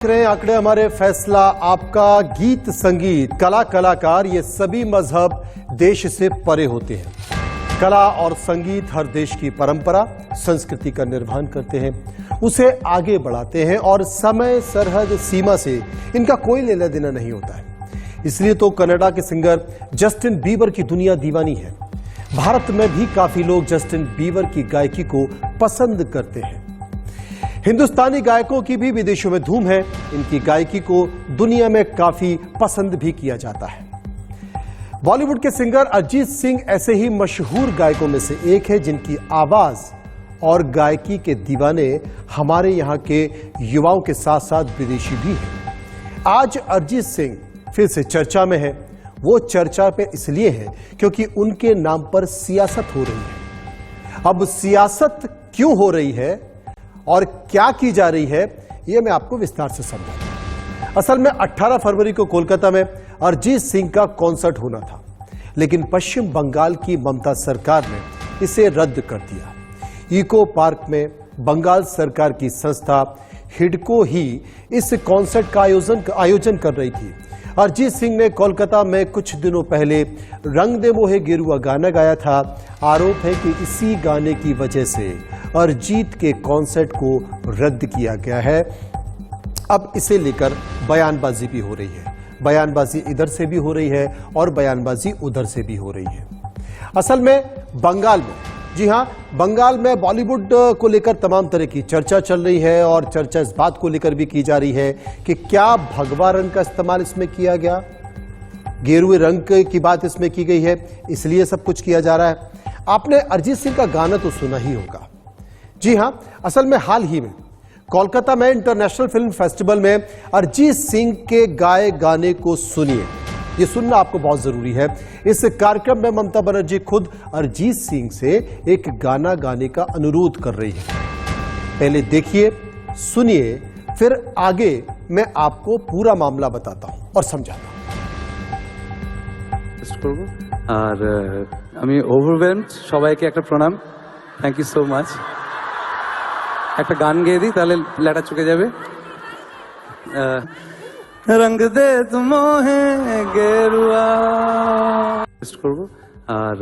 आंकड़े हमारे फैसला आपका गीत संगीत कला कलाकार ये सभी मजहब देश से परे होते हैं। कला और संगीत हर देश की परंपरा संस्कृति का निर्वहन करते हैं, उसे आगे बढ़ाते हैं और समय सरहद सीमा से इनका कोई लेना देना नहीं होता है। इसलिए तो कनाडा के सिंगर जस्टिन बीबर की दुनिया दीवानी है। भारत में भी काफी लोग जस्टिन बीबर की गायकी को पसंद करते हैं। हिंदुस्तानी गायकों की भी विदेशों में धूम है। इनकी गायकी को दुनिया में काफी पसंद भी किया जाता है। बॉलीवुड के सिंगर अरिजीत सिंह ऐसे ही मशहूर गायकों में से एक है जिनकी आवाज और गायकी के दीवाने हमारे यहाँ के युवाओं के साथ साथ विदेशी भी हैं। आज अरिजीत सिंह फिर से चर्चा में है। वो चर्चा पे इसलिए है क्योंकि उनके नाम पर सियासत हो रही है। अब सियासत क्यों हो रही है और क्या की जा रही है, यह मैं आपको विस्तार से समझाऊंगा। असल में 18 फरवरी को कोलकाता में अरिजीत सिंह का कॉन्सर्ट होना था, लेकिन पश्चिम बंगाल की ममता सरकार ने इसे रद्द कर दिया। इको पार्क में बंगाल सरकार की संस्था हिडको ही इस कॉन्सर्ट का आयोजन कर रही थी। अरिजीत सिंह ने कोलकाता में कुछ दिनों पहले रंग दे मोहे गेरुआ गाना गाया था। आरोप है कि इसी गाने की वजह से अरिजीत के कॉन्सर्ट को रद्द किया गया है। अब इसे लेकर बयानबाजी भी हो रही है। बयानबाजी इधर से भी हो रही है और बयानबाजी उधर से भी हो रही है। असल में बंगाल में, जी हां, बंगाल में बॉलीवुड को लेकर तमाम तरह की चर्चा चल रही है और चर्चा इस बात को लेकर भी की जा रही है कि क्या भगवा रंग का इस्तेमाल इसमें किया गया, गेरुए रंग की बात इसमें की गई है, इसलिए सब कुछ किया जा रहा है। आपने अरिजीत सिंह का गाना तो सुना ही होगा। जी हां, असल में हाल ही में कोलकाता में इंटरनेशनल फिल्म फेस्टिवल में अरिजीत सिंह के गाए गाने को सुनिए। ये सुनना आपको बहुत जरूरी है। इस कार्यक्रम में ममता बनर्जी खुद अरिजीत सिंह से एक गाना गाने का अनुरोध कर रही है। पहले देखिए, सुनिए, फिर आगे मैं आपको पूरा मामला बताता हूं और समझाता हूं। और আমি ওভারওয়েলমড, সবাইকে একটা প্রণাম। Thank you so much. একটা গান গেয়ে দিই, তাহলে লেটা চুকে যাবে। রঙ দে তুমোহে গেরুয়া করব। আর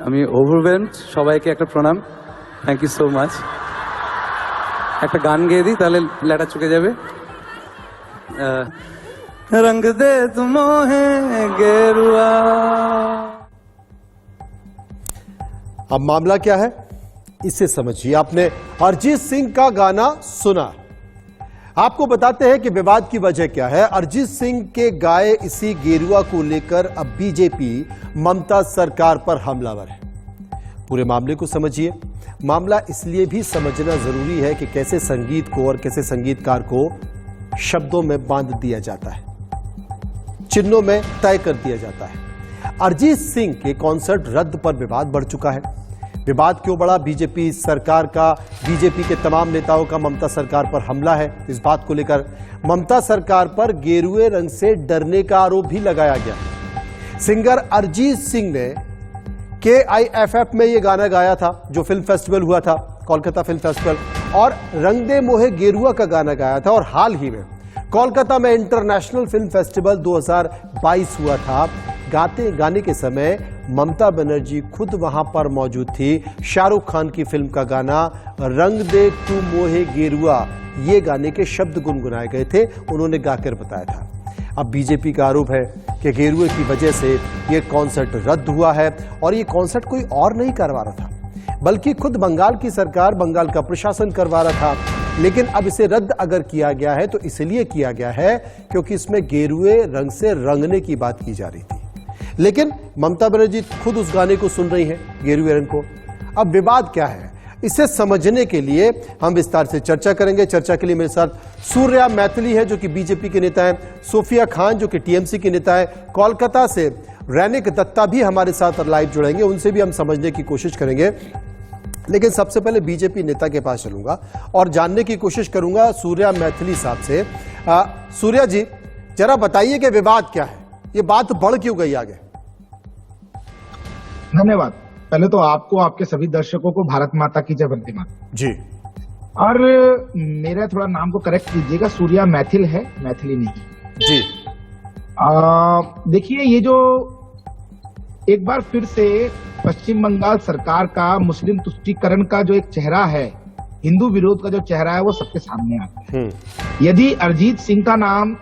আমি ওভারওয়েলমড, সবাইকে একটা প্রণাম। Thank you so much. একটা গান গেয়ে দিই, তাহলে লেটা চুকে যাবে। রঙ দে তুমোহে গেরুয়া। अब मामला क्या है इसे समझिए। आपने अरिजीत सिंह का गाना सुना। आपको बताते हैं कि विवाद की वजह क्या है। अरिजीत सिंह के गाए इसी गेरुआ को लेकर अब बीजेपी ममता सरकार पर हमलावर है। पूरे मामले को समझिए। मामला इसलिए भी समझना जरूरी है कि कैसे संगीत को और कैसे संगीतकार को शब्दों में बांध दिया जाता है, चिन्हों में तय कर दिया जाता है। अरिजीत सिंह के कॉन्सर्ट रद्द पर विवाद बढ़ चुका है। विवाद क्यों बढ़ा? बीजेपी सरकार का, बीजेपी के तमाम नेताओं का ममता सरकार पर हमला है। इस बात को लेकर ममता सरकार पर गेरुए रंग से डरने का आरोप भी लगाया गया। सिंगर अरिजीत सिंह ने KIFF में यह गाना गाया था, जो फिल्म फेस्टिवल हुआ था, कोलकाता फिल्म फेस्टिवल, और रंग दे मोहे गेरुआ का गाना गाया था। और हाल ही में कोलकाता में इंटरनेशनल फिल्म फेस्टिवल 2022 हुआ था। गाने के समय ममता बनर्जी खुद वहां पर मौजूद थी। शाहरुख खान की फिल्म का गाना रंग दे तू मोहे गेरुआ, ये गाने के शब्द गुनगुनाए गए थे, उन्होंने गाकर बताया था। अब बीजेपी का आरोप है कि गेरुए की वजह से ये कॉन्सर्ट रद्द हुआ है और ये कॉन्सर्ट कोई और नहीं करवा रहा था, बल्कि खुद बंगाल की सरकार, बंगाल का प्रशासन करवा रहा था। लेकिन अब इसे रद्द अगर किया गया है तो इसलिए किया गया है क्योंकि इसमें गेरुए रंग से रंगने की बात की जा रही थी। लेकिन ममता बनर्जी खुद उस गाने को सुन रही हैं, गेरुए रंग को। अब विवाद क्या है, इसे समझने के लिए हम विस्तार से चर्चा करेंगे। चर्चा के लिए मेरे साथ सूर्या मैथिली है, जो कि बीजेपी के नेता हैं, सोफिया खान जो कि TMC की नेता है, कोलकाता से रैनिक दत्ता भी हमारे साथ लाइव जुड़ेंगे, उनसे भी हम समझने की कोशिश करेंगे। लेकिन सबसे पहले बीजेपी नेता के पास चलूंगा और जानने की कोशिश करूंगा सूर्या मैथिली साहब से। सूर्या जी, जरा बताइए कि विवाद क्या है, ये बात बढ़ क्यों गई आगे? धन्यवाद। पहले तो आपको, आपके सभी दर्शकों को भारत माता की जय, वंदे मातरम। जी। और मेरा थोड़ा नाम को करेक्ट कीजिएगा, सूर्या मैथिल है, मैथिली नहीं जी। देखिए, ये जो एक बार फिर से पश्चिम बंगाल सरकार का मुस्लिम तुष्टीकरण का जो एक चेहरा है, हिंदू विरोध का जो चेहरा है, वो सबके सामने आता है। यदि अरिजीत सिंह का नाम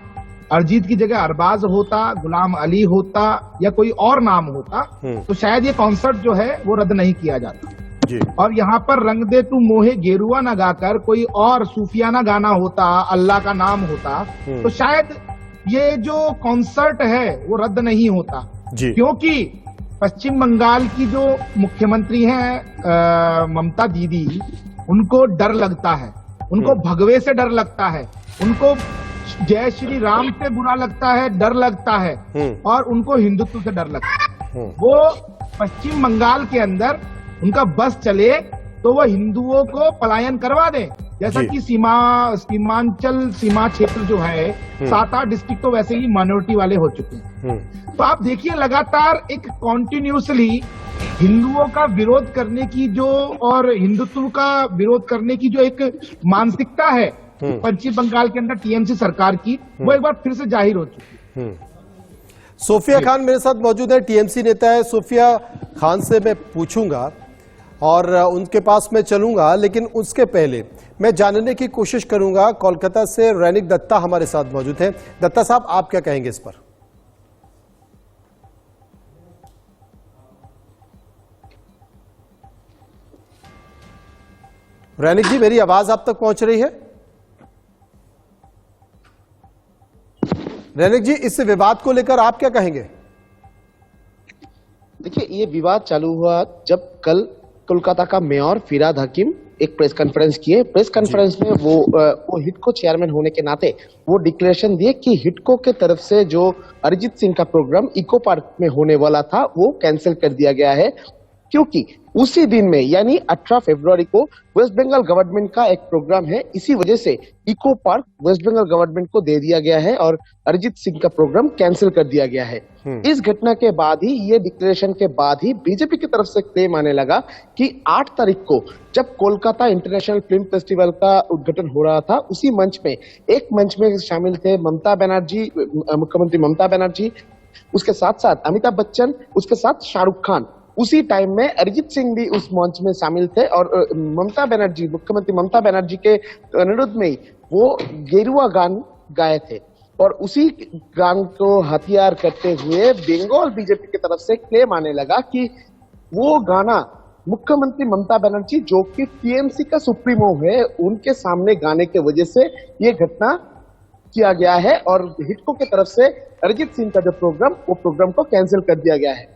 अरिजीत की जगह अरबाज होता, गुलाम अली होता या कोई और नाम होता तो शायद ये कॉन्सर्ट जो है वो रद्द नहीं किया जाता जी। और यहाँ पर रंग दे तू मोहे गेरुआ न गाकर कोई और सूफियाना गाना होता, अल्लाह का नाम होता, तो शायद ये जो कॉन्सर्ट है वो रद्द नहीं होता जी। क्योंकि पश्चिम बंगाल की जो मुख्यमंत्री हैं ममता दीदी, उनको डर लगता है, उनको भगवे से डर लगता है, उनको जय श्री राम से बुरा लगता है, डर लगता है और उनको हिंदुत्व से डर लगता है। वो पश्चिम बंगाल के अंदर उनका बस चले तो वो हिंदुओं को पलायन करवा दें, जैसा कि सीमांचल सीमा क्षेत्र जो है 7-8 डिस्ट्रिक्ट तो वैसे ही माइनॉरिटी वाले हो चुके हैं। तो आप देखिए लगातार एक कॉन्टिन्यूसली हिंदुओं का विरोध करने की जो और हिंदुत्व का विरोध करने की जो एक मानसिकता है पश्चिम बंगाल के अंदर टीएमसी सरकार की, वो एक बार फिर से जाहिर हो चुकी है। सोफिया खान मेरे साथ मौजूद है, टीएमसी नेता है। सोफिया खान से मैं पूछूंगा और उनके पास मैं चलूंगा, लेकिन उसके पहले मैं जानने की कोशिश करूंगा। कोलकाता से रैनिक दत्ता हमारे साथ मौजूद है। दत्ता साहब, आप क्या कहेंगे इस पर? रैनिक जी, मेरी आवाज आप तक पहुंच रही है? रैनिक जी, इस विवाद को लेकर आप क्या कहेंगे? देखिए, ये विवाद चालू हुआ जब कल कोलकाता का मेयर फिरहाद हकीम एक प्रेस कॉन्फ्रेंस किए। प्रेस कॉन्फ्रेंस में वो हिडको चेयरमैन होने के नाते वो डिक्लेरेशन दिए कि हिडको के तरफ से जो अरिजीत सिंह का प्रोग्राम इको पार्क में होने वाला था वो कैंसिल कर दिया गया है, क्योंकि उसी दिन में यानी 18 फरवरी को वेस्ट बंगाल गवर्नमेंट का एक प्रोग्राम है। इसी वजह से eco park West Bengal government को दे दिया गया है और अरिजीत सिंह का प्रोग्राम कैंसिल कर दिया गया है। इस घटना के बाद ही, ये डिक्लेरेशन के बाद ही बीजेपी की तरफ से क्लेम आने लगा कि 8 तारीख को जब कोलकाता इंटरनेशनल फिल्म फेस्टिवल का उद्घाटन हो रहा था, उसी मंच में एक मंच में शामिल थे ममता बनर्जी, मुख्यमंत्री ममता बनर्जी, उसके साथ साथ अमिताभ बच्चन, उसके साथ शाहरुख खान। उसी टाइम में अरिजीत सिंह भी उस मंच में शामिल थे और ममता बनर्जी, मुख्यमंत्री ममता बनर्जी के अनुरोध में वो गेरुआ गान गाए थे और उसी गान को हथियार करते हुए बंगाल बीजेपी की तरफ से क्लेम आने लगा कि वो गाना मुख्यमंत्री ममता बनर्जी, जो कि टीएमसी का सुप्रीमो है, उनके सामने गाने के वजह से ये घटना किया गया है और हिडको की तरफ से अरिजीत सिंह का जो प्रोग्राम, वो प्रोग्राम को कैंसिल कर दिया गया है।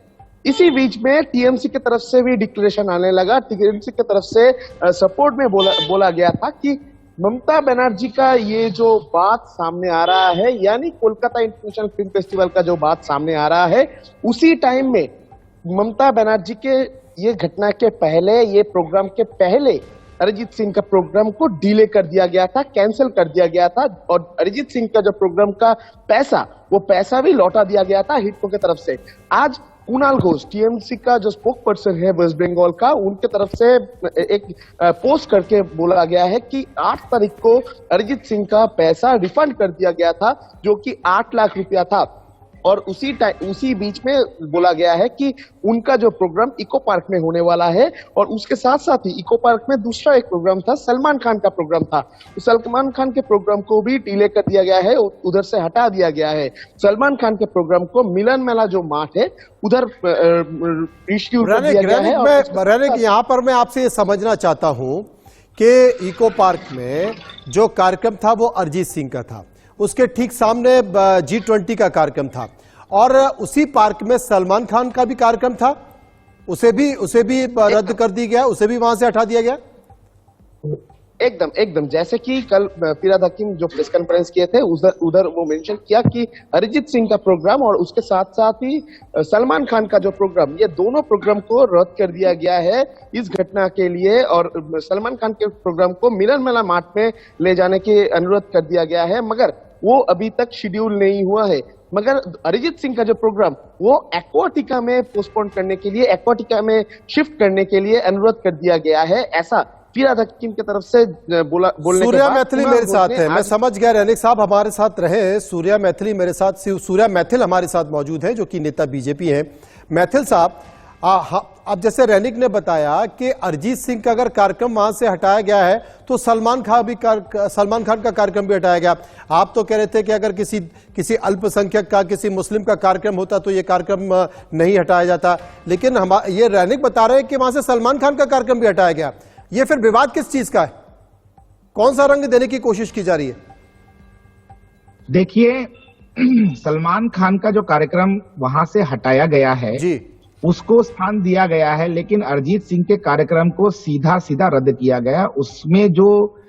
इसी बीच में टीएमसी की तरफ से भी डिक्लेरेशन आने लगा। टीएमसी की तरफ से सपोर्ट में बोला गया था कि ममता बनर्जी का ये जो बात सामने आ रहा है, यानी कोलकाता इंटरनेशनल फिल्म फेस्टिवल का जो बात सामने आ रहा है, उसी टाइम में ममता बनर्जी के ये घटना के पहले, ये प्रोग्राम के पहले अरिजीत सिंह का प्रोग्राम को डिले कर दिया गया था, कैंसिल कर दिया गया था और अरिजीत सिंह का जो प्रोग्राम का पैसा, वो पैसा भी लौटा दिया गया था हिडको की तरफ से। आज कुणाल घोष, टीएमसी का जो स्पोक पर्सन है वेस्ट बंगाल का, उनके तरफ से एक पोस्ट करके बोला गया है कि 8 तारीख को अरिजीत सिंह का पैसा रिफंड कर दिया गया था, जो कि 8 लाख रुपया था और उसी बीच में बोला गया है कि उनका जो प्रोग्राम इको पार्क में होने वाला है और उसके साथ साथ ही इको पार्क में दूसरा एक प्रोग्राम था, सलमान खान का प्रोग्राम था। तो सलमान खान के प्रोग्राम को भी डिले कर दिया गया है, उधर से हटा दिया गया है। सलमान खान के प्रोग्राम को मिलन मेला जो मार्ट है उधर रिशेड्यूल कर दिया गया है। यहाँ पर मैं आपसे ये समझना चाहता हूँ कि इको पार्क में जो कार्यक्रम था वो अरिजीत सिंह का था, उसके ठीक सामने G20 का कार्यक्रम था और उसी पार्क में सलमान खान का भी कार्यक्रम था, उसे भी रद्द कर दिया गया, उसे भी वहां से हटा दिया गया। एकदम जैसे कि कल फिरहाद हकीम जो प्रेस कॉन्फ्रेंस किए थे, उधर वो मेंशन किया कि अरिजीत सिंह का प्रोग्राम और उसके साथ साथ ही सलमान खान का जो प्रोग्राम, ये दोनों प्रोग्राम को रद्द कर दिया गया है इस घटना के लिए और सलमान खान के प्रोग्राम को मिलन मेला मार्ट में ले जाने के अनुरोध कर दिया गया है, मगर वो अभी तक शेड्यूल नहीं हुआ है। मगर अरिजीत सिंह का जो प्रोग्राम वो एक्वाटिका में पोस्टपोन करने के लिए, एक्वाटिका में शिफ्ट करने के लिए अनुरोध कर दिया गया है, ऐसा फिरहाद हकीम की तरफ से बोलने के सूर्या बाद मैथिली कुणाल मेरे घोष साथ ने है, मैं आज- समझ गया। रैनिक साहब हमारे साथ रहे। सूर्या मैथिल हमारे साथ मौजूद हैं, जो कि नेता बीजेपी हैं। मैथिल साहब, अब जैसे रैनिक ने बताया कि अरिजीत सिंह का अगर कार्यक्रम वहां से हटाया गया है तो सलमान खान का कार्यक्रम भी हटाया गया। आप तो कह रहे थे कि अगर किसी अल्पसंख्यक का, किसी मुस्लिम का कार्यक्रम होता तो ये कार्यक्रम नहीं हटाया जाता, लेकिन ये रैनिक बता रहे हैं कि वहां से सलमान खान का कार्यक्रम भी हटाया गया। ये फिर विवाद किस चीज का है? कौन सा रंग देने की कोशिश की जा रही है? देखिए, सलमान खान का जो कार्यक्रम वहां से हटाया गया है जी, उसको स्थान दिया गया है, लेकिन अरिजीत सिंह के कार्यक्रम को सीधा सीधा रद्द किया गया। उसमें जो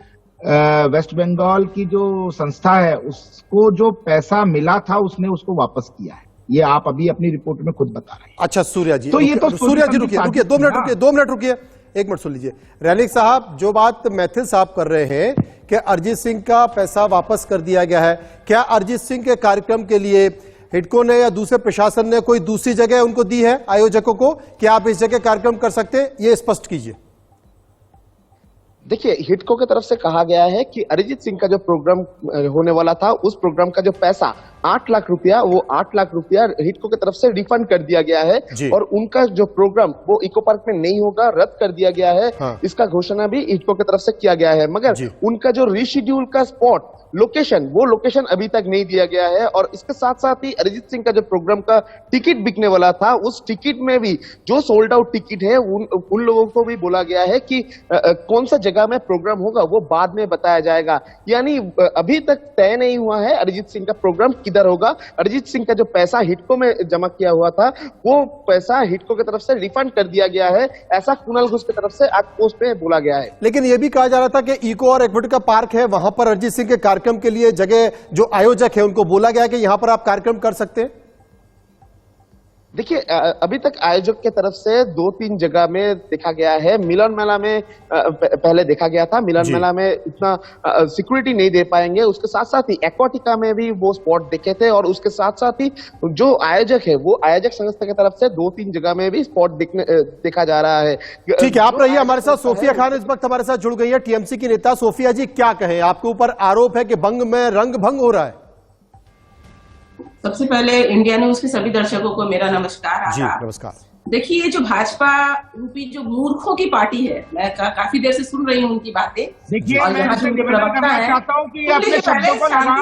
वेस्ट बंगाल की जो संस्था है उसको जो पैसा मिला था उसने उसको वापस किया है। ये आप अभी अपनी रिपोर्ट में खुद बता रहे हैं। अच्छा सूर्या जी, तो ये तो सूर्या जी रुकिए, 2 मिनट रुकिए, 1 मिनट सुन लीजिए। रैनिक साहब, जो बात मैथिल साहब कर रहे हैं कि अरिजीत सिंह का पैसा वापस कर दिया गया है, क्या अरिजीत सिंह के कार्यक्रम के लिए हिडको ने या दूसरे प्रशासन ने कोई दूसरी जगह उनको दी है, आयोजकों को, कि आप इस जगह कार्यक्रम कर सकते हैं? ये स्पष्ट कीजिए। देखिए, हिडको की तरफ से कहा गया है कि अरिजीत सिंह का जो प्रोग्राम होने वाला था उस प्रोग्राम का जो पैसा 8 लाख रुपया, वो 8 लाख रुपया हिडको की तरफ से रिफंड कर दिया गया है और उनका जो प्रोग्राम वो इको पार्क में नहीं होगा, रद्द कर दिया गया है। हाँ। इसका घोषणा भी हिडको की तरफ से किया गया है, मगर उनका जो रीशेड्यूल का स्पॉट लोकेशन, वो लोकेशन अभी तक नहीं दिया गया है। और इसके साथ साथ ही अरिजीत सिंह का जो प्रोग्राम का टिकट बिकने वाला था, उस टिकट में भी जो सोल्ड आउट टिकट है उन लोगों को भी बोला गया है कि कौन सा जगह में प्रोग्राम होगा वो बाद में बताया जाएगा। यानी अभी तक तय नहीं हुआ है अरिजीत सिंह का प्रोग्राम किधर होगा। अरिजीत सिंह का जो पैसा हिडको में जमा किया हुआ था वो पैसा हिडको की तरफ से रिफंड कर दिया गया है, ऐसा कुणाल घोष की तरफ से आज पोस्ट में बोला गया है। लेकिन यह भी कहा जा रहा था कि इको और एक्विटी पार्क है, वहां पर अरिजीत सिंह के कार्यक्रम के लिए जगह, जो आयोजक है उनको बोला गया कि यहां पर आप कार्यक्रम कर सकते हैं। देखिए, अभी तक आयोजक के तरफ से 2-3 जगह में देखा गया है। मिलन मेला में पहले देखा गया था, मिलन मेला में इतना सिक्योरिटी नहीं दे पाएंगे। उसके साथ साथ ही एक्वाटिका में भी वो स्पॉट देखे थे और उसके साथ साथ ही जो आयोजक है वो आयोजक संस्था की तरफ से 2-3 जगह में भी स्पॉट देखा जा रहा है। ठीक है, आप रहिए हमारे साथ। सोफिया खान इस वक्त हमारे साथ जुड़ गई है, टीएमसी की नेता। सोफिया जी, क्या कहें? आपके ऊपर आरोप है कि रंग भंग हो रहा है। सबसे पहले इंडिया न्यूज के सभी दर्शकों को मेरा नमस्कार। जी नमस्कार। देखिए, ये जो भाजपा रूपी जो मूर्खों की पार्टी है, मैं काफी देर से सुन रही हूँ उनकी बातें। देखिए, और यहाँ जो प्रवक्ता है,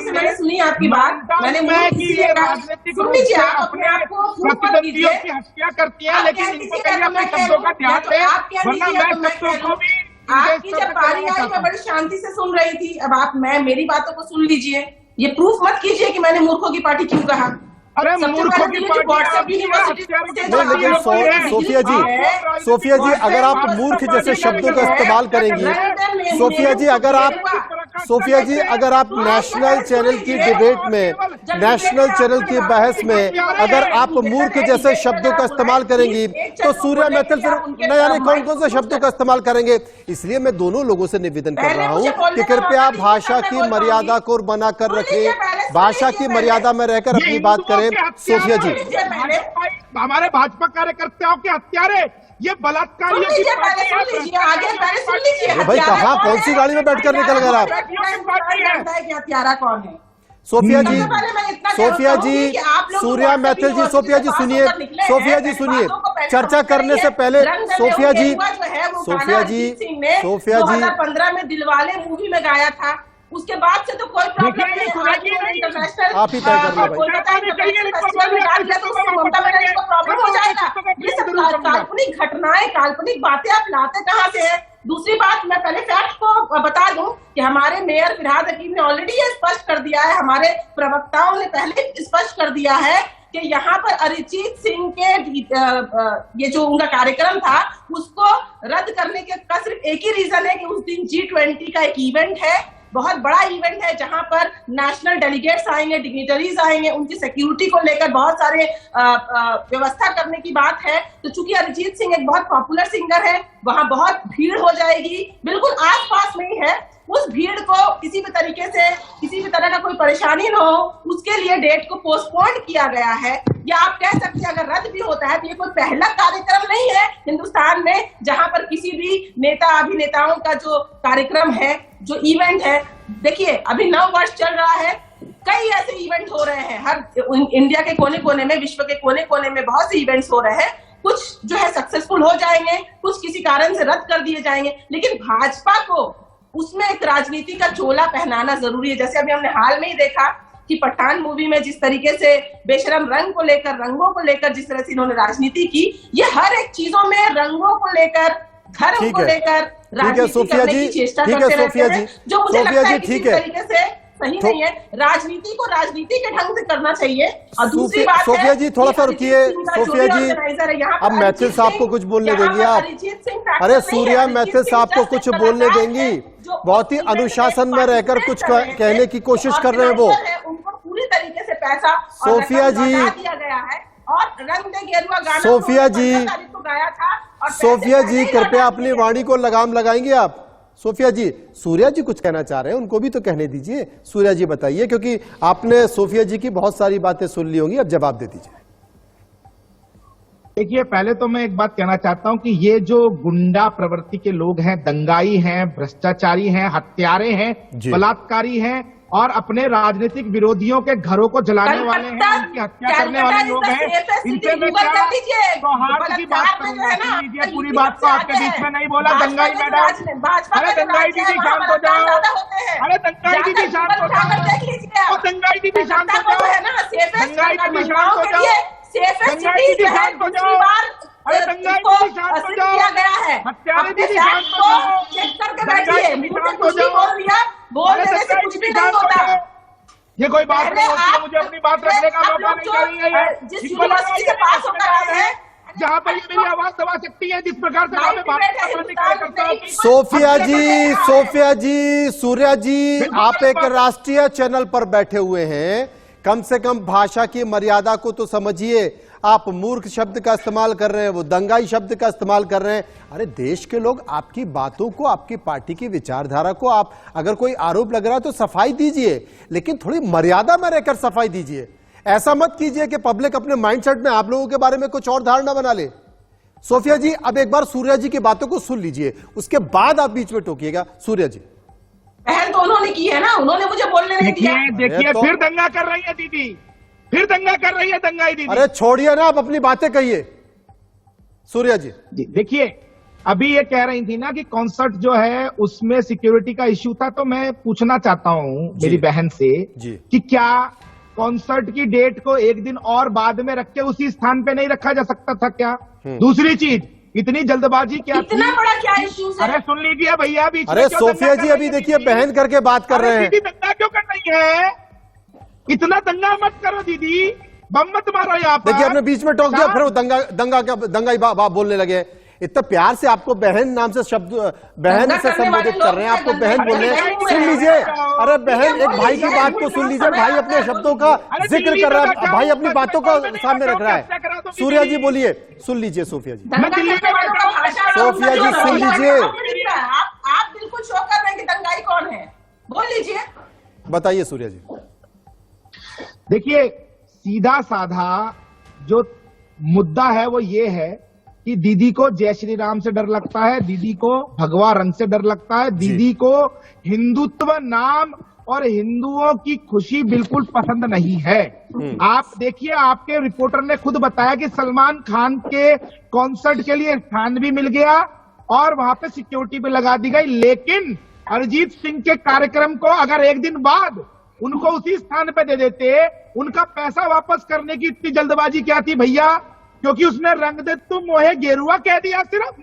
मैंने सुनी आपकी बात, मैंने सुन लीजिए, आप अपने आप को हत्या करती है, लेकिन इनको कहीं अपने शब्दों का ध्यान दे, वरना मैं शब्दों को भी आपकी जब पारी आई मैं बड़ी शांति से सुन रही थी। अब मेरी बातों को सुन लीजिए। ये प्रूफ मत कीजिए कि मैंने मूर्खों की पार्टी क्यों कहा। अरे मूर्खों की सोफिया जी, अगर आप मूर्ख जैसे शब्दों का इस्तेमाल करेंगी, सोफिया जी अगर आप नेशनल चैनल की डिबेट में, नेशनल चैनल की बहस में अगर आप मूर्ख जैसे शब्दों का इस्तेमाल करेंगी तो सूर्या मैथिल फिर न जाने कौन कौन से शब्दों का इस्तेमाल करेंगे। इसलिए मैं दोनों लोगों से निवेदन कर रहा हूं कि कृपया भाषा की मर्यादा को बनाकर रखें, भाषा की मर्यादा में रहकर अपनी बात करें। सोफिया जी, हमारे भाजपा कार्यकर्ताओं के हत्यारे, ये बलात्कारियों की पार्टी है। भाई कहाँ, कौन सी गाड़ी में बैठकर निकल गए आप? हत्यारा कौन है? सोफिया जी, सूर्या मैथिल जी, सोफिया जी सुनिए, चर्चा करने से पहले सोफिया जी 2015 में दिलवाले मूवी में गाया था, उसके बाद से तो कोई प्रॉब्लम नहीं। आप ही तय कर लो भाई। प्रॉब्लम हो जाएगा। ये सब काल्पनिक घटनाएं, काल्पनिक बातें आप लाते कहाँ से हैं? दूसरी बात, मैं पहले फैक्ट को बता दूं कि हमारे मेयर फिरहाद हकीम ने ऑलरेडी ये स्पष्ट कर दिया है, हमारे प्रवक्ताओं ने पहले स्पष्ट कर दिया है कि यहाँ पर अरिजीत सिंह के ये जो उनका कार्यक्रम था उसको रद्द करने का सिर्फ एक ही रीजन है कि उस दिन G20 का एक इवेंट है, बहुत बड़ा इवेंट है, जहां पर नेशनल डेलीगेट्स आएंगे, डिग्निटरीज आएंगे, उनकी सिक्योरिटी को लेकर बहुत सारे व्यवस्था करने की बात है। तो चूंकि अरिजीत सिंह एक बहुत पॉपुलर सिंगर है, वहां बहुत भीड़ हो जाएगी, बिल्कुल आस पास में ही है, उस भीड़ को किसी भी तरीके से किसी भी तरह का कोई परेशानी न हो, उसके लिए डेट को पोस्टपोन किया गया है। या आप कह सकते हैं अगर रद्द भी होता है तो ये कोई पहला कार्यक्रम नहीं है हिंदुस्तान में जहां पर किसी भी नेता अभिनेताओं का जो कार्यक्रम है, जो इवेंट है। देखिए अभी 9 वर्ष चल रहा है, कई ऐसे इवेंट हो रहे हैं हर इंडिया के कोने कोने में, विश्व के कोने कोने में बहुत से इवेंट्स हो रहे हैं। कुछ जो है सक्सेसफुल हो जाएंगे, कुछ किसी कारण से रद्द कर दिए जाएंगे, लेकिन भाजपा को उसमें एक राजनीति का चोला पहनाना जरूरी है। जैसे अभी हमने हाल में ही देखा कि पठान मूवी में जिस तरीके से बेशरम रंग को लेकर, रंगों को लेकर जिस तरह से इन्होंने राजनीति की, ये हर एक चीजों में रंगों को लेकर, धर्म को लेकर राजनीति करने की चेष्टा करते रहते हैं, जो मुझे लगता है किसी तरीके से सही नहीं है। राजनीति को राजनीति के ढंग से करना चाहिए। और दूसरी बात है, सोफिया जी थोड़ा सा रुकिए। सोफिया जी अब मैथिल साहब को कुछ बोलने देंगी आप? अरे सूर्या, मैथिल साहब को कुछ बोलने देंगी? बहुत ही अनुशासन में रहकर कुछ कहने की कोशिश कर रहे हैं वो। उनको पूरी तरीके से पैसा सोफिया जी दिया गया है और रंग दे गेरुआ गाना सोफिया जी, को गाया था। सोफिया जी कृपया अपनी वाणी को लगाम लगाएंगे आप? सोफिया जी, सूर्या जी कुछ कहना चाह रहे हैं, उनको भी तो कहने दीजिए। सूर्या जी बताइए, क्योंकि आपने सोफिया जी की बहुत सारी बातें सुन ली होंगी, अब जवाब दे दीजिए। देखिए पहले तो मैं एक बात कहना चाहता हूं कि ये जो गुंडा प्रवृत्ति के लोग हैं, दंगाई हैं, भ्रष्टाचारी हैं, हत्यारे हैं, बलात्कारी हैं और अपने राजनीतिक विरोधियों के घरों को जलाने वाले हैं, उनकी हत्या करने वाले लोग हैं, इनसे मैं क्या सौहार्द की बात करूंगा? पूरी बात तो आपके बीच में नहीं बोला दंगाई मैडम। अरे दंगाई दीदी शांत हो जाओ, अरे दंगाई दीदी शांत हो जाओ, दंगाई दीदी शांत हो जाओ, दंगाई दीदी शांत हो जाओ, दंगाई दीदी शांत हो जाओ, अरे दंगाई दीदी शांत हो जाओ, हत्यारे दीदी शांत हो जाओ, दंगाई दीदी शांत हो जाओ, कुछ भी नहीं होता। ये कोई बात नहीं होती है, मुझे अपनी बात रखने का मौका नहीं चाहिए। जिस यूनिवर्सिटी से पास होकर आए हैं, जहाँ पर ये मेरी आवाज दबा सकती है, जिस प्रकार से मैं बात करता हूँ। सोफिया जी, सोफिया जी, सूर्या जी, आप एक राष्ट्रीय चैनल पर बैठे हुए हैं, कम से कम भाषा की मर्यादा को तो समझिए। आप मूर्ख शब्द का इस्तेमाल कर रहे हैं, वो दंगाई शब्द का इस्तेमाल कर रहे हैं। अरे देश के लोग आपकी बातों को, आपकी पार्टी की विचारधारा को, आप अगर कोई आरोप लग रहा है तो सफाई दीजिए, लेकिन थोड़ी मर्यादा में रहकर सफाई दीजिए। ऐसा मत कीजिए कि पब्लिक अपने माइंडसेट में आप लोगों के बारे में कुछ और धारणा बना ले। सोफिया जी अब एक बार सूर्या जी की बातों को सुन लीजिए, उसके बाद आप बीच में टोकिएगा। सूर्या जी, पहल तो उन्होंने की है ना, उन्होंने मुझे बोलने नहीं दिया। देखिए तो... फिर दंगा कर रही है दीदी, फिर दंगा कर रही है दंगाई दीदी। अरे छोड़िए ना, आप अपनी बातें कहिए। सूर्या जी देखिए अभी ये कह रही थी ना कि कॉन्सर्ट जो है उसमें सिक्योरिटी का इश्यू था, तो मैं पूछना चाहता हूं मेरी बहन से कि क्या कॉन्सर्ट की डेट को एक दिन और बाद में रख के उसी स्थान पे नहीं रखा जा सकता था क्या? दूसरी चीज, इतनी जल्दबाजी क्या थी? इतना बड़ा क्या इश्यू है? अरे सुन लीजिए भैया, बीच अरे सोफिया जी अभी देखिए बहन करके बात कर रहे हैं। दीदी दंगा क्यों कर रही है? इतना दंगा मत करो दीदी, बम मत मारो यहाँ पर। देखिए आपने बीच में टोक दिया, फिर वो दंगाई बात बोलने लगे। इतना प्यार से आपको बहन नाम से शब्द, बहन से संबोधित कर रहे हैं, आपको बहन बोल रहे हैं। सुन लीजिए, अरे बहन एक भाई की बात को सुन लीजिए। भाई अपने शब्दों का जिक्र कर रहा है, भाई अपनी बातों को सामने रख रहा है। सूर्या जी बोलिए, सुन लीजिए सोफिया जी। सोफिया जी सुन लीजिए। आप बिल्कुल शो कर रहे हैं कि दंगाई कौन है, बोल लीजिए, बताइए सूर्या जी। देखिए सीधा साधा जो मुद्दा है वो ये है कि दीदी को जय श्री राम से डर लगता है, दीदी को भगवा रंग से डर लगता है, दीदी को हिंदुत्व नाम और हिंदुओं की खुशी बिल्कुल पसंद नहीं है। आप देखिए, आपके रिपोर्टर ने खुद बताया कि सलमान खान के कॉन्सर्ट के लिए स्थान भी मिल गया और वहां पे सिक्योरिटी भी लगा दी गई, लेकिन अरिजीत सिंह के कार्यक्रम को अगर एक दिन बाद उनको उसी स्थान पे दे देते, उनका पैसा वापस करने की इतनी जल्दबाजी क्या थी भैया? क्योंकि उसने रंग दे तुम मोहे गेरुआ कह दिया, सिर्फ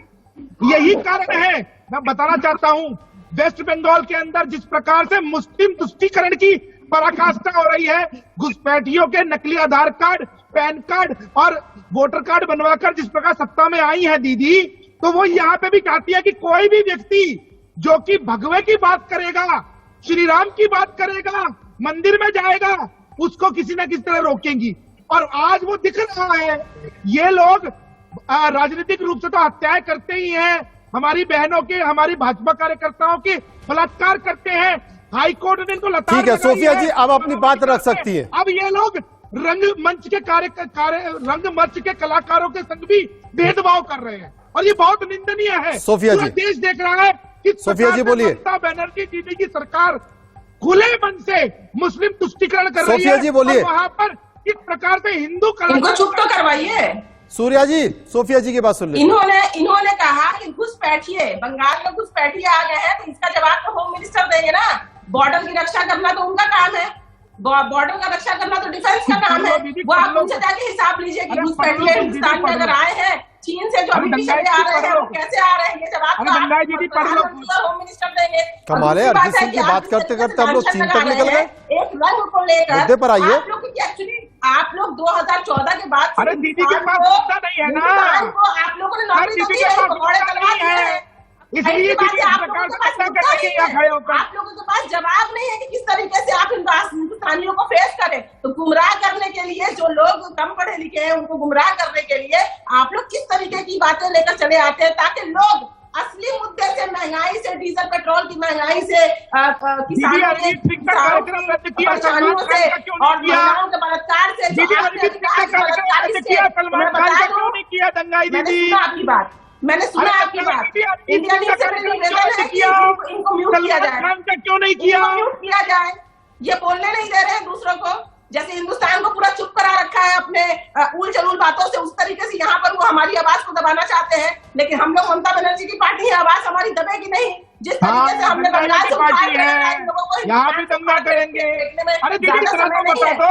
यही कारण है। मैं बताना चाहता हूं, वेस्ट बंगाल के अंदर जिस प्रकार से मुस्लिम तुष्टीकरण की पराकाष्ठा हो रही है, घुसपैठियों के नकली आधार कार्ड, पैन कार्ड और वोटर कार्ड बनवाकर जिस प्रकार सत्ता में आई है दीदी, तो वो यहाँ पे भी चाहती है कि कोई भी व्यक्ति जो कि भगवे की बात करेगा, श्री राम की बात करेगा, मंदिर में जाएगा, उसको किसी न किसी तरह रोकेंगी। और आज वो दिख रहा है, ये लोग राजनीतिक रूप से तो हत्याएं करते ही हैं, हमारी बहनों के, हमारी भाजपा कार्यकर्ताओं के बलात्कार करते हैं। हाई कोर्ट ने इनको लताड़ ठीक है लगाई सोफिया जी, अब अपनी बात रख सकती है। अब ये लोग रंगमंच के कलाकारों के संग भी भेदभाव कर रहे हैं और ये बहुत निंदनीय है। सोफिया पूरा जी। देश देख रहा है कि सोफिया जी बोलिए। ममता बनर्जी दीदी की सरकार खुले मन से मुस्लिम तुष्टीकरण कर रही है। सोफिया जी बोलिए। और वहां पर किस प्रकार से हिंदू इनको कलाकार चुप तो करवाइए। सूर्या जी, सोफिया जी की बात सुन ले। इन्होंने कहा कि घुसपैठिए, बंगाल में घुसपैठिए आ गए हैं, तो इसका जवाब तो होम मिनिस्टर देंगे ना। बॉर्डर की रक्षा करना तो उनका काम है, बॉर्डर का रक्षा करना तो डिफेंस का काम है। वो आप उनसे जाके हिसाब लीजिए कि घुसपैठिए हिंदुस्तान में अगर आए हैं चीन से जो अभी पीछे आ रहे हैं वो कैसे आ रहे हैं, ये जवाब तो प्रधानमंत्री और होम मिनिस्टर देंगे। कमाल है, अरिजीत सिंह की बात करते करते हम लोग चीन तक निकल गए। एक रंग को लेकर मुद्दे पर आइए। आप लोग एक्चुअली आप लोग 2014 के बाद अरे दीदी के पास मुद्दा नहीं है ना। हिंदुस्तान को आप लोगों ने नौकरी तो दी है, पकौड़े तलवा दिए हैं। इसलिए दीदी आप सरकार लोगों से के पास पता मुद्दा करके नहीं यहाँ खड़े है। होकर आप लोगों के पास जवाब नहीं है कि किस तरीके से आप हिंदुस्तानियों को फेस करें। तो गुमराह करने के लिए जो लोग कम पढ़े लिखे हैं उनको गुमराह करने के लिए आप लोग किस तरीके की बातें लेकर चले आते हैं ताकि लोग असली मुद्दे से, महंगाई से, डीजल पेट्रोल की महंगाई से, किसानों अरिजीत सिंह का कार्यक्रम रद्द किया, परेशानियों सलमान से खान का क्यों नहीं और किया? महिलाओं के बलात्कार से, जो दीदी हत्या अरिजीत सिंह का विकास कार्यक्रम बलात्कारी रद्द से, किया, मैं सलमान बता खान का दूं, क्यों नहीं किया दंगाई मैंने दीदी? सुना आपकी बात, मैंने सुना अरे आपकी बात। दीदी, इंडिया न्यूज़ से मेरी निवेदन है कि इनको म्यूट किया सलमान जाए, खान का क्यों नहीं किया? इनको म्यूट किया जाए। ये बोलने नहीं दे रहे हैं दूसरों को, जैसे हिंदुस्तान को पूरा चुप करा रखा है अपने उल जलूल बातों से, उस तरीके से यहाँ पर वो हमारी आवाज को दबाना चाहते हैं। लेकिन हम लोग ममता बनर्जी की पार्टी है, आवाज हमारी दबेगी नहीं। जिस तरीके से हमने बंगाल से पार्टी है, यहाँ भी दंगा करेंगे। अरे दीदी इतना तो बता दो,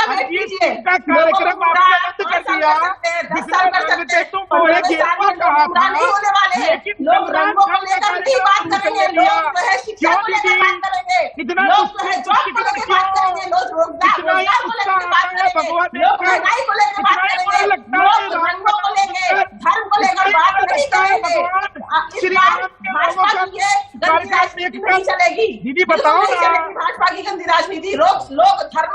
अरिजीत सिंह का कार्यक्रम आपने रद्द कर दिया, जिसमें मांगते तुम बोले गिरवा कहा था, लेकिन लोग रंगों को लेकर भी बात करेंगे, लोग जो है शिक्षा को लेकर बात करेंगे, इतना लोग जो है जॉब को लेकर बात करेंगे, लोग रोजगार को लेकर बात करेंगे, लोग महंगाई को लेकर बात करेंगे, लोग रंगों को लेकर, धर्म को लेकर बात नहीं करेंगे। इस बार भाजपा की ये गंदी राजनीति नहीं चलेगी। दीदी बताओ नहीं ना। चलेगी भाजपा की गंदी राजनीति। लोग धर्म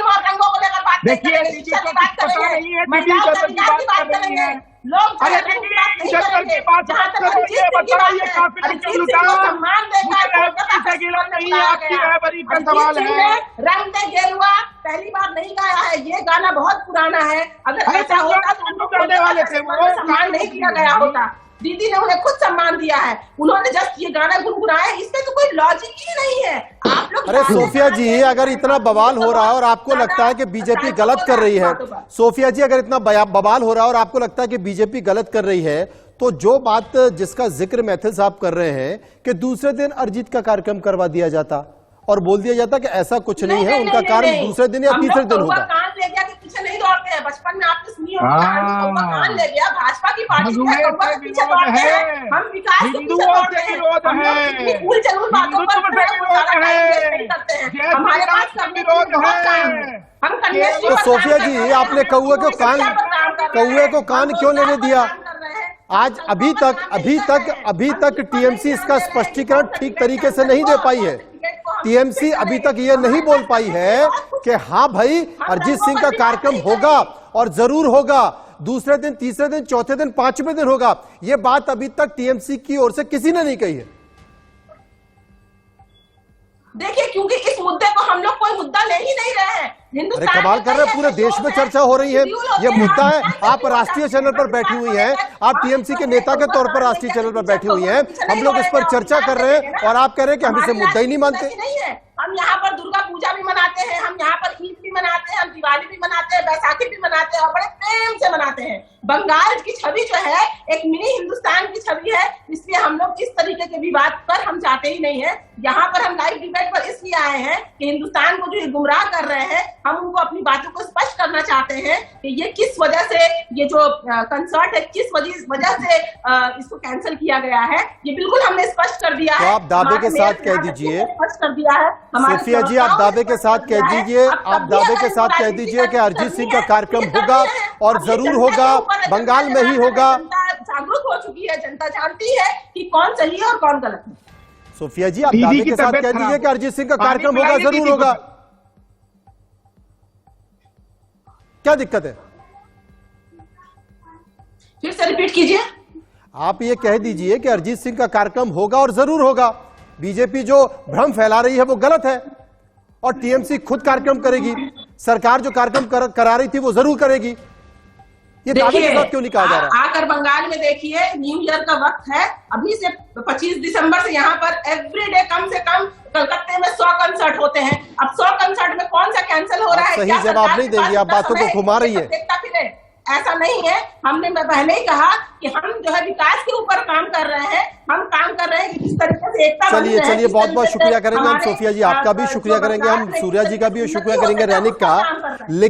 और रंगों को लेकर बात नहीं देखिए, करेंगे, दीदी शिक्षा को की बात कुछ पता करेंगे, नहीं है, दीदी महिलाओं के जब अधिकार की बात कर रही करेंगे, है। लोग जो अरे है दीदी, बात नहीं जब करेंगे। की बात जहाँ तक करो, अरिजीत ये सिंह की बताओ, बात ये है, काफिला अरिजीत क्यों सिंह लुटा? को सम्मान देकर कोलकाता मुझे फेस्टिवल में नहीं, बुलाया आपकी गया। रहबरी पर अरिजीत सवाल सिंह है। ने रंग दे गेरुआ पहली बार नहीं गाया है, ये गाना बहुत पुराना है। अगर अरे ऐसा होता तो तो उनको गाने वाले थे फेस्टिवल वो, में सम्मान नहीं किया गया होता। दीदी ने उन्हें खुद सम्मान दिया है, उन्होंने जस्ट ये गाना गुनगुनाया, इसमें तो कोई लॉजिक ही नहीं है। आप लोग अरे सोफिया जी, अगर इतना बवाल हो रहा है और आपको लगता है कि बीजेपी गलत कर रही है, सोफिया जी अगर इतना बवाल हो रहा है और आपको लगता है कि बीजेपी गलत कर रही है, तो जो बात जिसका जिक्र मैथिल साहब कर रहे हैं कि दूसरे दिन अरिजीत का कार्यक्रम करवा दिया जाता और बोल दिया जाता कि ऐसा कुछ नहीं है, उनका कार्य दूसरे दिन या तीसरे दिन होगा। कान ले गया कि पीछे नहीं दौड़ते हैं, बचपन में आपने सुनी होगी कहानी, कान ले गया। भाजपा की पार्टी है, कौवा के पीछे दौड़ते हैं, हम विकास के पीछे दौड़ते हैं, हम लोग कितनी उल जलूल बातों पर नहीं करते हैं, हमारे पास करने के लिए बहुत काम है। हम कन्याश्री तो पर सोफिया काम जी, कर रहे हैं, आपने कौवे को शिक्षा कान पर काम कर रहे हैं, कौवे को कान हम क्यों लेने रोजगार पर दिया? काम कर रहे हैं। आज अभी तक टीएमसी इसका स्पष्टीकरण ठीक तरीके से नहीं दे पाई है। टीएमसी अभी तक ये नहीं बोल पाई है कि हाँ भाई अरिजीत सिंह का कार्यक्रम होगा और जरूर होगा, दूसरे दिन, तीसरे दिन, चौथे दिन, पांचवें दिन होगा। ये बात अभी तक टीएमसी की ओर से किसी ने नहीं कही है। देखिए, क्योंकि इस मुद्दे को हम लोग कोई मुद्दा ले ही नहीं रहे हैं। अरे कमाल कर रहे हैं, पूरे देश में चर्चा हो रही है, ये मुद्दा है। आप राष्ट्रीय चैनल पर बैठी हुई हैं, आप टीएमसी के नेता के तौर पर राष्ट्रीय चैनल पर बैठी हुई हैं, हम लोग इस पर चर्चा कर रहे हैं और आप कह रहे हैं कि हम इसे मुद्दा ही नहीं मानते। हम यहाँ पर दुर्गा पूजा भी मनाते हैं, हम यहाँ पर ईद भी मनाते हैं, हम दिवाली भी मनाते हैं, बैसाखी भी मनाते हैं और बड़े प्रेम से मनाते हैं। बंगाल की छवि जो है एक मिनी हिंदुस्तान की छवि है, इसलिए हम लोग इस तरीके के विवाद पर हम चाहते ही नहीं है। यहाँ पर हम लाइव डिबेट पर इसलिए आए हैं कि हिंदुस्तान को जो गुमराह कर रहे हैं, हम उनको अपनी बातों को स्पष्ट करना चाहते हैं कि ये किस वजह से, ये जो कंसर्ट है किस वजह से इसको कैंसिल किया गया है, ये बिल्कुल हमने स्पष्ट कर दिया है। तो आप दावे के साथ कह दीजिए, स्पष्ट कर दिया है। सोफिया जी, आप दावे के साथ कह दीजिए, आप दावे के साथ कह दीजिए कि अरिजीत सिंह का कार्यक्रम होगा और जरूर होगा, बंगाल में ही होगा। जागरूक हो चुकी है, जनता जानती है कि कौन सही है और कौन गलत है। सोफिया जी, आप दावे के साथ कह दीजिए कि अरिजीत सिंह का कार्यक्रम होगा, जरूर होगा। क्या दिक्कत है? फिर से रिपीट कीजिए। आप ये कह दीजिए कि अरिजीत सिंह का कार्यक्रम होगा और जरूर होगा। बीजेपी जो भ्रम फैला रही है वो गलत है और टीएमसी खुद कार्यक्रम करेगी। सरकार जो कार्यक्रम करा रही थी वो जरूर करेगी। ये दावे के साथ क्यों नहीं कहा जा रहा? आकर बंगाल में देखिए, न्यू ईयर का वक्त है, अभी से 25 दिसंबर से यहाँ पर एवरीडे कम से कम कलकत्ते में 100 कंसर्ट होते हैं। अब 100 कंसर्ट में कौन सा कैंसिल हो रहा है? सही जवाब नहीं देंगे, आप बातों को घुमा रही है। देखता फिरे, ऐसा नहीं है। हमने पहले ही कहा कि हम जो है विकास के ऊपर काम कर रहे हैं। हम काम कर रहे हैं कि किस तरीके से एकता बनी रहे। चलिए बहुत बहुत शुक्रिया करेंगे हम सोफिया जी, आपका भी शुक्रिया करेंगे हम, सूर्या जी का भी शुक्रिया करेंगे, रैनिक का। लेकिन